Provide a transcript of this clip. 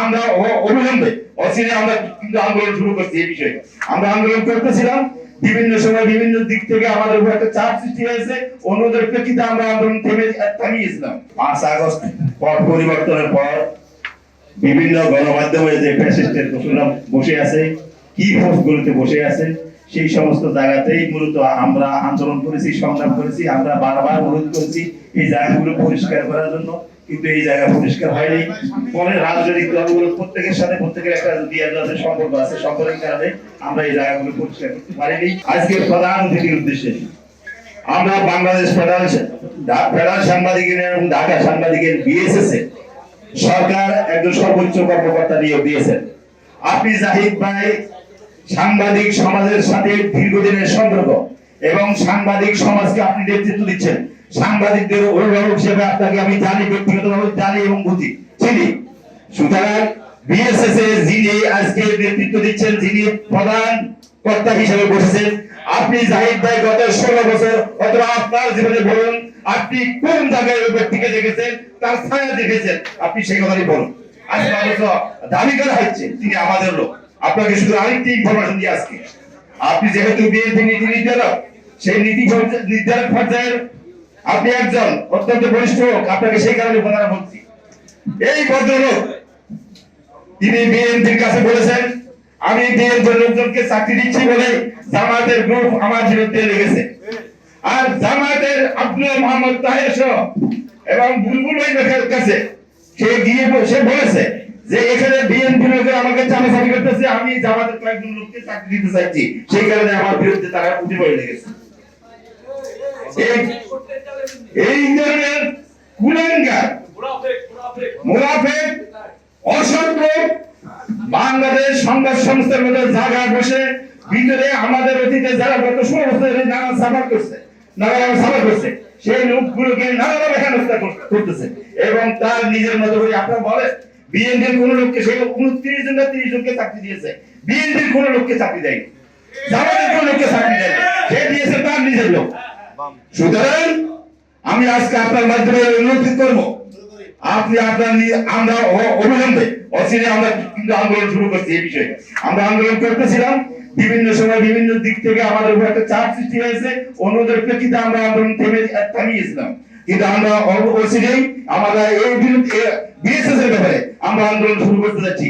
আমরা অবিলম্বে অচিরে আমরা কিন্তু আন্দোলন শুরু করছি। এই বিষয়ে আমরা আন্দোলন করতেছিলাম, বিভিন্ন সময় বিভিন্ন দিক থেকে আমাদের উপর একটা চাপ সৃষ্টি হয়েছে। অন্যদের প্রেক্ষিতে আমরা আন্দোলন থামিয়েছিলাম। 5 আগস্ট পট পরিবর্তনের পর বিভিন্ন গণমাধ্যমে যে ফ্যাসিস্টের দোষরা বসে আছে, কি পোস্টগুলোতে বসে আছে, সেই সমস্ত জায়গাতেই মূলত আমরা আন্দোলন করেছি, সংগ্রাম করেছি। আমরা বারবার অনুরোধ করেছি এই জায়গাগুলো পরিষ্কার করার জন্য, কিন্তু এই জায়গা পরিষ্কার হয়নি। পরে রাজনৈতিক দলগুলো প্রত্যেকের সাথে প্রত্যেকের একটা দিয়ে সম্পর্ক আছে, সম্পর্কের কারণে আমরা এই জায়গাগুলো পরিষ্কার করতে পারিনি। আজকে প্রধান অতিথির উদ্দেশ্যে আমরা বাংলাদেশ ফেডারেল সাংবাদিকের এবং ঢাকা সাংবাদিকের বিএসএস সরকার একজন সর্বোচ্চ কর্মকর্তা নিয়োগ দিয়েছেন। আপনি জাহিদ ভাই সাংবাদিক সমাজের সাথে দীর্ঘদিনের সম্পর্ক এবং সাংবাদিক সমাজকে আপনি নেতৃত্ব দিচ্ছেন। সাংবাদিকদের অভিভাবক হিসেবে আপনাকে আমি জানি, ব্যক্তিগতভাবে জানি এবং বুঝি চিনি। সুতরাং বিএসএস এ যিনি আজকে নেতৃত্ব দিচ্ছেন, যিনি প্রধান কর্তা হিসেবে বসেছেন, আপনি জাহিদ ভাই গত 16 বছর অথবা আপনার জীবনে বলুন আপনি কোন জায়গায় ওই ব্যক্তিকে দেখেছেন, তার ছায়া দেখেছেন, আপনি সেই কথাই বলুন। আজকে অবশ্য দাবি করা হচ্ছে তিনি আমাদের লোক। আপনাকে শুধু আরেকটি ইনফরমেশন দিয়ে আজকে, আপনি যেহেতু বিএনপি নীতি নির্ধারক, সেই নীতি নির্ধারক পর্যায়ের আপনি একজন অত্যন্ত বরিষ্ঠ লোক, আপনাকে সেই কারণে কথাটা বলছি। এই ভদ্রলোক তিনি বিএনপির কাছে বলেছেন আমি বিএনপির লোকজনকে চাকরি দিচ্ছি বলে জামাতের গ্রুপ আমার বিরুদ্ধে লেগেছে। আর জামাতের আব্দুল মোহাম্মদ তাহের সহ এবং বুলবুল ভাইয়ের কাছে সে গিয়ে সে বলেছে যে এখানে বিএনপি লোকের আমাকে চালাচালি করতেছে, আমি জামাতের কয়েকজন লোককে চাকরি দিতে চাইছি, সেই কারণে আমার বিরুদ্ধে তারা উঠে পড়ে লেগেছে। এই ধরনের কুলাঙ্গার মুনাফিক অসভ্য বাংলাদেশ সংবাদ সংস্থার মধ্যে জায়গা বসে ভিতরে আমাদের অতীতে যারা গত 16 বছর নানা সাফার করছে সেই লোকগুলোকে নানাভাবে হেনস্থা করতেছে এবং তার নিজের মতো করে আপনারা বলেন বিএনপির কোন লোককে সেই 29 জন না 30 জনকে চাকরি দিয়েছে, বিএনপির কোন লোককে চাকরি দেয়নি, জামাতের কোন লোককে চাকরি দেয়নি, সে দিয়েছে তার নিজের লোক। সুতরাং আমি আজকে আপনার মাধ্যমে অনুরোধ করব আপনি আমরা অবিলম্বে অচিরে আমরা কিন্তু আন্দোলন শুরু করছি। এই বিষয়ে আমরা আন্দোলন করতেছিলাম, বিভিন্ন সময় বিভিন্ন দিক থেকে আমাদের উপর একটা চাপ সৃষ্টি হয়েছে। অন্যদের প্রেক্ষিতে আমরা আন্দোলন থামিয়েছিলাম, কিন্তু আমরা অচিরেই আমরা এই বিএসএস এর ব্যাপারে আমরা আন্দোলন শুরু করতে যাচ্ছি।